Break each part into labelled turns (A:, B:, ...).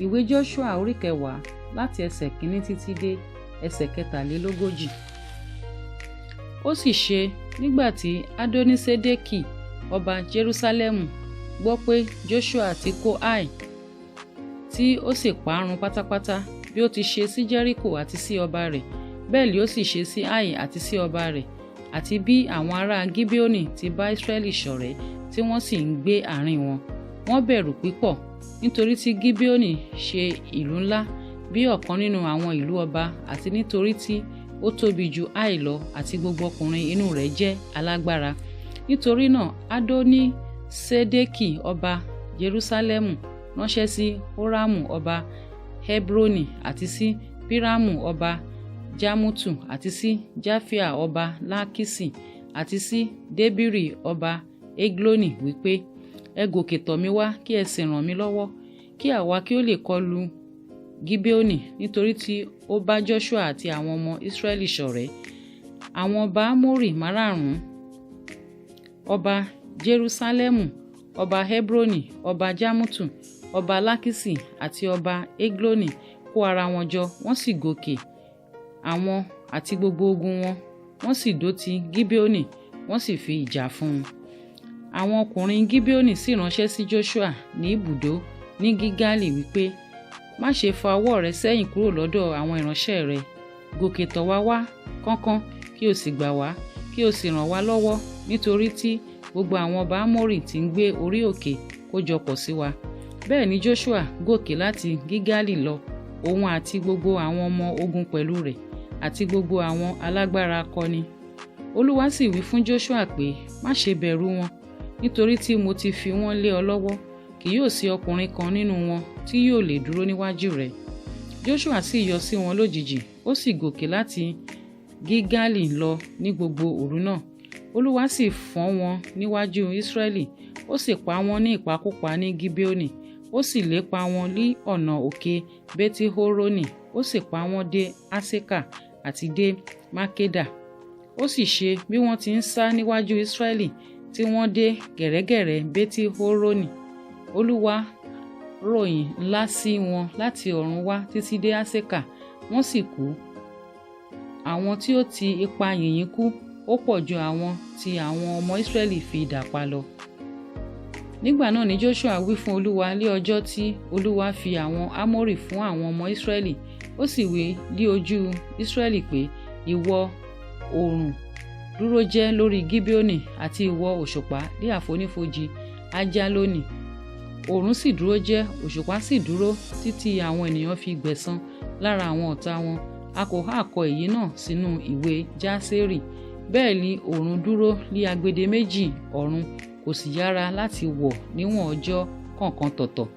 A: Ìwé Joshua orí kẹwàá láti ẹsẹ̀ kìíní títí dé ẹsẹ̀ kẹtàlélógójì. Ó sì ṣe nígbà tí Adonisedeki ọba Jerúsálẹ́mù gbọ́ pé Joshua ti kó Ai, tí ó sì parun pátápátá bí ó ti ṣe sí Jẹ́ríkò àti sí ọba rẹ̀, bẹ́ẹ̀ ni ó sì ṣe sí Ai àti sí ọba rẹ̀, àti bí àwọn ará Gibeoni ti bá Israẹli ṣọ̀rẹ́ tí wọ́n sì ń gbé àárín wọn. Wọ́n bẹ̀rù pípọ̀ nítorí tí Gibeoni ṣe ìlú ńlá bí ọ̀kan nínú àwọn ìlú ọba, àti nítorí tí ó tóbi ju Ai lọ àti gbogbo ọkùnrin inú rẹ̀ jẹ́ alágbára. Nítorí náà Adonisedeki ọba Jerúsálẹ́mù ránṣẹ́ sí Horamu ọba Hebroni àti sí Piramu ọba Jamutu àti sí Jafia ọba Lakisi àti sí Debiri ọba Egloni wípé, ẹ gòkè tọ̀ mí wá kí ẹ sì ràn mí lọ́wọ́, kí àwa kí ó lè kọlu Gibeoni, nítorí tí ó bá Joshua àti àwọn ọmọ Israẹli ṣọ̀rẹ́. Àwọn ọba Amori márààrún, ọba Jerúsálẹ́mù, ọba Hebroni, ọba Jamutu, ọba Lakisi àti ọba Egloni kó ara wọn jọ, wọ́n sì gòkè àwọn àti gbogbo ogun wọn, wọ́n sì dó ti Gibeoni, wọ́n sì fi ìjà fún un. Àwọn ọkùnrin Gibeoni sì ránṣẹ́ sí Joshua ní ibùdó ní Gilgali wípé, má ṣe fa ọwọ́ rẹ sẹ́yìn kúrò lọ́dọ̀ àwọn ìránṣẹ́ rẹ, gòkè tọ̀ wá wá kánkán kí o sì gbà wá, kí o sì ràn wá lọ́wọ́, nítorí tí gbogbo àwọn ọba Amori tí ń gbé orí òkè kójọpọ̀ sí wa. Bẹ́ẹ̀ ni Joshua gòkè láti Gilgali lọ, òun àti gbogbo àwọn ọmọ ogun pẹ̀lú rẹ̀, àti gbogbo àwọn alágbára akọni. Olúwa sì wí fún Joshua pé, má ṣe bẹ̀rù wọn, nítorí tí mo ti fi wọ́n lé ọ lọ́wọ́, kì yóò sí ọkùnrin kan nínú wọn tí yóò lè dúró níwájú rẹ̀. Joshua sì yọ sí wọn lójijì, ó sì gòkè láti Gilgali lọ ní gbogbo òru náà. Olúwa sì fọ́n wọn níwájú Israẹli, ó sì pa wọ́n ní ìpakúpa ní Gibeoni, ó sì lépa wọn ní ọ̀nà òkè Beti-Horoni, ó sì pa wọ́n dé Aseka àti dé Makeda. Ó sì ṣe bí wọ́n ti ń sá níwájú Israẹli tí wọ́n dé gẹ̀rẹ́gẹ̀rẹ́ Beti-Horoni, Olúwa ròyìn ńlá sí wọn láti ọ̀run wá títí dé Aseka, wọ́n sì kú. Àwọn tí ó ti ipa yìnyín kú ó pọ̀ ju àwọn tí àwọn ọmọ Israẹli fi idà pa lọ. Nígbà náà ni Joshua wí fún Olúwa lé ọjọ́ tí Olúwa fi àwọn Amori fún àwọn ọmọ Israẹli. Ó sì wí lé ojú Israẹli pé, ìwọ oòrùn dúró jẹ́ lórí Gibeoni, àti ìwọ òṣùpá lé àfonífojì Ajaloni. Oòrùn sì dúró jẹ́, òṣùpá sì dúró títí àwọn ènìyàn fi gbẹ̀san lára àwọn ọ̀tá wọn. A kò há kọ èyí náà sínú ìwé Jásérì. Bẹ́ẹ̀ ni oòrùn dúró lé agbede méjì ọ̀run, kò sì yára láti wọ̀ níwọ̀n ọjọ́ kọ̀ọ̀kan tọ̀tọ̀.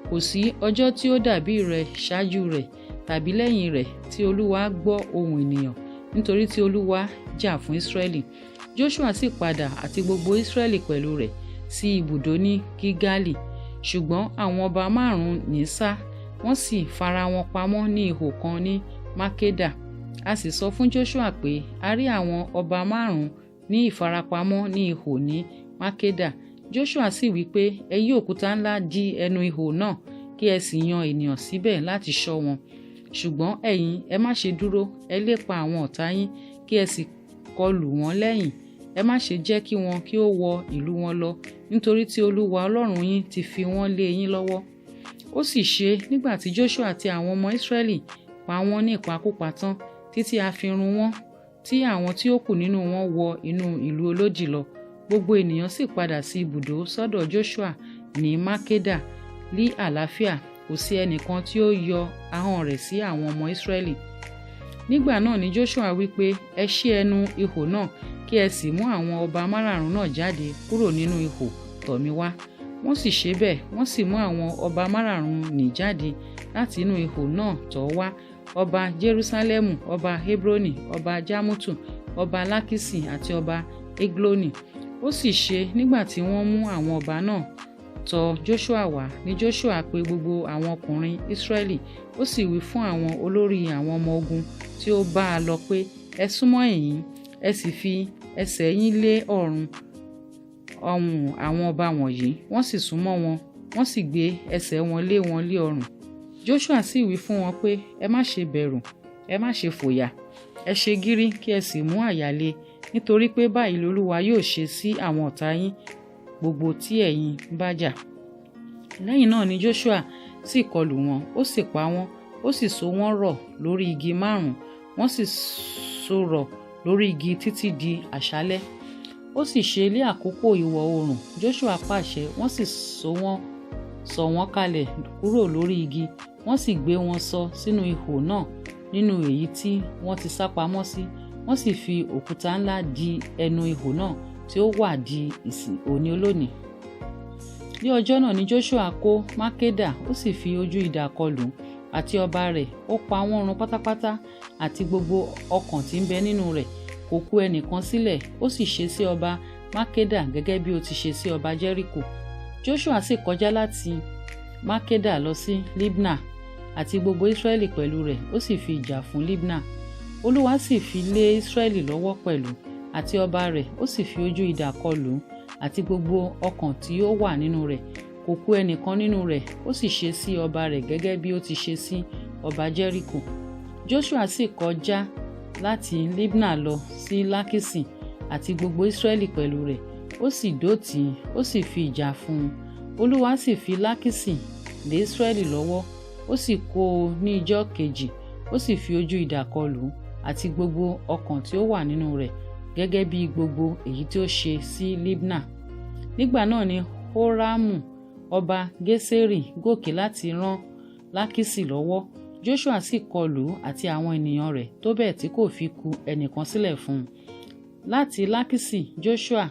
A: Kò sí ọjọ́ tí ó dàbí rẹ̀ ṣáájú rẹ̀ tàbí lẹ́yìn rẹ̀ tí Olúwa gbọ́ ohùn ènìyàn, nítorí tí Olúwa jà fún Israẹli. Joshua sì padà àti gbogbo Israẹli pẹ̀lú rẹ̀ sí ibùdó ní Gilgali. Ṣùgbọ́n àwọn ọba márùn-ún ní sá, wọ́n sì fara wọn pamọ́ ní ihò kan ní Makeda. A sì sọ fún Joshua pé a rí àwọn ọba márùn-ún ní ìfarapamọ́ ní ihò ní Makeda. Joshua sì wí pé, ẹ yí òkúta ńlá dí ẹnu ihò náà, kí ẹ sì yan ènìyàn síbẹ̀ láti ṣọ́ wọn. Ṣùgbọ́n ẹ̀yin ẹ má ṣe dúró, ẹ lépa àwọn ọ̀tá yín, kí ẹ sì kọlù wọ́n lẹ́yìn. Ẹ má ṣe jẹ́ kí wọn kí ó wọ ìlú wọn lọ, nítorí tí Olúwa Ọlọ́run yín ti fi wọ́n lé yín lọ́wọ́. Ó sì ṣe nígbà tí Joshua àti àwọn ọmọ Israẹli pa wọ́n ní ìpakúpa tán, títí a fi run wọ́n, tí àwọn tí ó kù nínú wọn wọ inú ìlú olódì lọ. Gbogbo ènìyàn sì padà sí ibùdó sọ́dọ̀ Joshua ní Makeda ní àlàáfíà, kò sí ẹnìkan tí ó yọ ahọ́n rẹ̀ sí àwọn ọmọ Israẹli. Nígbà náà ni Joshua wí pé, ẹ ṣí ẹnu ihò náà, kí ẹ sì mú àwọn ọba márààrún náà jáde kúrò nínú ihò tọ̀ mí wá. Wọ́n sì ṣe bẹ́ẹ̀, wọ́n sì mú àwọn ọba márààrún nì jáde láti inú ihò náà tọ̀ wá: ọba Jerúsálẹ́mù, ọba Hebroni, ọba Jamutu, ọba Lakisi àti ọba Egloni. Ó sì ṣe nígbà tí wọ́n mú àwọn ọba náà tọ̀ Joshua wá, ni Joshua pè gbogbo àwọn ọkùnrin Israẹli, ó sì wí fún àwọn olórí àwọn ọmọ ogun tí ó bá a lọ pé, ẹ súnmọ́ ẹ̀yìn, ẹ sì fi ẹsẹ̀ yín lé ọrùn àwọn ọba wọ̀nyí. Wọ́n sì súnmọ́ wọn, wọ́n sì gbé ẹsẹ̀ wọn lé ọrùn. Joshua sì wí fún wọn pé ẹ má ṣe bẹ̀rù, ẹ má ṣe fòyà, ẹ ṣe gírí kí ẹ sì mú àyà le, nítorí pé báyìí l'Olúwa yóò ṣe sí àwọn ọ̀tá yín gbogbo tí ẹ̀yin bá jà. Lẹ́yìn náà ni Joshua sì kọlù wọn, ó sì pa wọ́n, ó sì so wọ́n rọ̀ lórí igi 5, wọ́n sì so rọ̀ lórí igi títí di àṣálẹ́. Ó sì ṣe ní àkókò ìwọ̀ oòrùn, Joshua pàṣẹ, wọ́n sì sọ wọ́n kalẹ̀ kúrò lórí igi, wọ́n sì gbé wọn sọ sínú ihò náà nínú èyí tí wọ́n ti sá pamọ́ sí, wọ́n sì fi òkúta ńlá di ẹnu ihò náà tí ó wà di ìsìn òní olónìí. Ní ọjọ́ náà ni Joshua kó Mákédà, ó sì fi ojú idà kọlù àti ọba rẹ̀, ó pa wọ́n run pátápátá àti gbogbo ọkàn tí ń bẹ nínú rẹ̀, kò kù ẹnìkan sílẹ̀. Ó sì ṣe sí ọba Mákédà gẹ́gẹ́ bí ó ti ṣe sí ọba Jẹ́ríkò. Joshua sì kọjá láti Mákédà lọ sí Libna àti gbogbo Ísírẹ́lì pẹ̀lú rẹ̀, ó sì fi ìjà fún Libna. Olúwa sì fi lé Ísírẹ́lì lọ́wọ́ pẹ̀lú àti ọba rẹ̀, ó sì fi ojú idà kọlù àti gbogbo ọkàn tí ó wà nínú rẹ̀, kò kù ẹnìkan nínú rẹ̀. Ó sì ṣe sí ọba rẹ̀ gẹ́gẹ́ bí ó ti ṣe sí ọba Jẹ́ríkò. Joshua sì kọjá láti Libna lọ sí Lákìsì àti gbogbo Ísírẹ́lì pẹ̀lú rẹ̀, ó sì dótì í, ó sì fi ìjà fún un. Olúwa sì fi Lákìsì lé Ísírẹ́lì lọ́wọ́, ó sì kó o ní ijọ́ kejì, ó sì fi ojú idà kọlù àti gbogbo ọkàn tí ó wà nínú rẹ̀, gẹ́gẹ́ bí gbogbo èyí tí ó ṣe sí Libna. Nígbà náà ni Hórámù ọba Gésérì gòkè láti rán Lákìsì lọ́wọ́. Joshua sì kọlù àti àwọn ènìyàn rẹ̀ tó bẹ́ẹ̀ tí kò fi kù ẹnìkan sílẹ̀ fún un. Láti Lákìsì, Joshua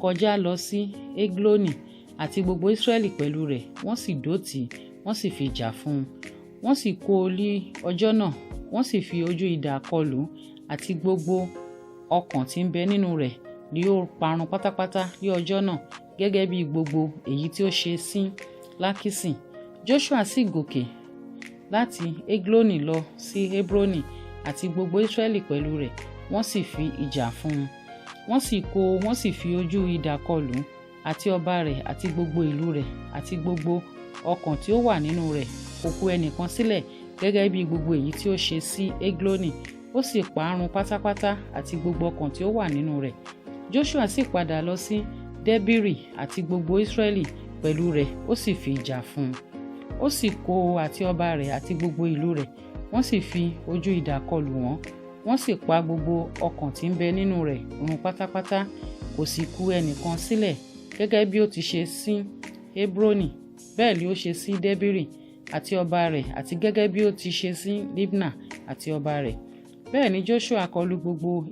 A: kọjá lọ sí Egloni àti gbogbo Ísírẹ́lì pẹ̀lú rẹ̀, wọ́n sì dótì í, wọ́n sì fi ìjà fún un. Wọ́n sì kó o ní ọjọ́ náà, wọ́n sì fi ojú idà kọlù àti gbogbo ọkàn tí ń bẹ nínú rẹ̀ ni ó parun pátápátá ní ọjọ́ náà, gẹ́gẹ́ bí gbogbo èyí tí ó ṣe sí Lákìsì. Joshua sì gòkè láti Egloni lọ sí Hebroni àti gbogbo Ísírẹ́lì pẹ̀lú rẹ̀, wọ́n sì fi ìjà fún un. Wọ́n sì kó o, wọ́n sì fi ojú idà kọlù àti ọba rẹ̀ àti gbogbo ìlú rẹ̀ àti gbogbo ọkàn tí ó wà nínú rẹ̀, kò kù ẹnìkan sílẹ̀, gẹ́gẹ́ bí gbogbo èyí tí ó ṣe sí Egloni. Ó sì pa á run pátápátá àti gbogbo ọkàn tí ó wà nínú rẹ̀. Joshua sì padà lọ sí Débírì àti gbogbo Ísírẹ́lì pẹ̀lú rẹ̀, ó sì fi ìjà fún un. Ó sì kó o àti ọba rẹ̀ àti gbogbo ìlú rẹ̀, wọ́n sì fi ojú idà kọlù wọ́n, wọ́n sì pa gbogbo ọkàn tí ń bẹ nínú rẹ̀ run pátápátá, kò sì kù ẹnìkan sílẹ̀, gẹ́gẹ́ bí ó ti ṣe sí Hebroni, bẹ́ẹ̀ ni ó ṣe sí Débírì àti ọba rẹ̀, àti gẹ́gẹ́ bí ó ti ṣe sí Libna àti ọba rẹ̀. Bẹ́ẹ̀ ni Joshua kọlù gbogbo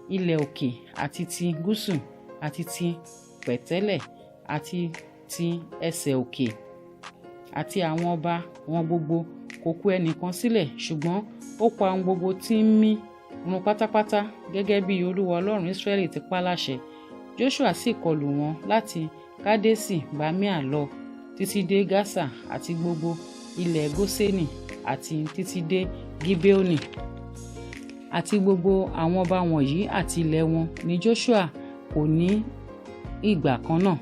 A: ilẹ̀ òkè àti ti gúúsù àti ti pẹ̀tẹ́lẹ̀ àti ti ẹsẹ̀ òkè àti àwọn ọba wọn gbogbo, kò kù ẹnìkan sílẹ̀, ṣùgbọ́n ó pa ohun gbogbo tí ń mí run pátápátá, gẹ́gẹ́ bí Olúwa Ọlọ́run Ísírẹ́lì ti pa láṣẹ. Joshua sì kọlù wọn láti Kádésì Bámíà lọ títí dé Gásà àti gbogbo ilẹ̀ Góṣẹ́nì àti títí dé Gíbeónì. Àti gbogbo àwọn ọba wọ̀nyí àti ilẹ̀ wọn ni Joshua kò ní ìgbà kan náà,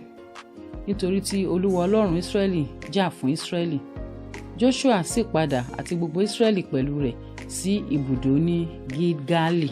A: nítorí tí Olúwa Ọlọ́run Ísírẹ́lì jà fún Ísírẹ́lì. Joshua sì padà àti gbogbo Ísírẹ́lì pẹ̀lú rẹ̀ sí ibùdó ní Gilgali.